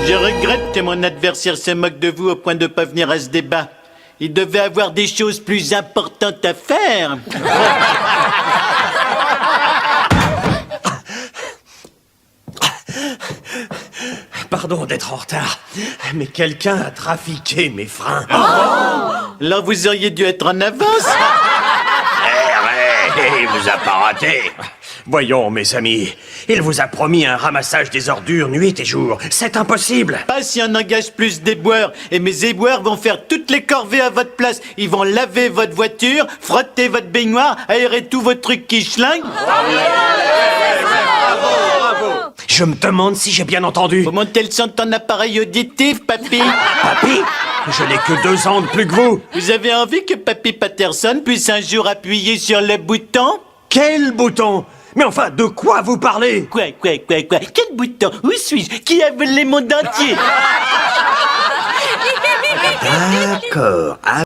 Je regrette que mon adversaire se moque de vous au point de ne pas venir à ce débat. Il devait avoir des choses plus importantes à faire. Pardon d'être en retard, mais quelqu'un a trafiqué mes freins. Là, vous auriez dû être en avance. Il vous a pas raté. Voyons, mes amis, il vous a promis un ramassage des ordures nuit et jour. C'est impossible. Pas si on engage plus d'éboueurs. Et mes éboueurs vont faire toutes les corvées à votre place. Ils vont laver votre voiture, frotter votre baignoire, aérer tous vos trucs qui schlinguent. Je me demande si j'ai bien entendu. Vous montez le son de ton appareil auditif, papy. Papy, je n'ai que 2 ans de plus que vous. Vous avez envie que papy Patterson puisse un jour appuyer sur le bouton? Quel bouton? Mais enfin, de quoi vous parlez? Quoi? Quel bouton? Où suis-je? Qui a volé mon dentier? D'accord.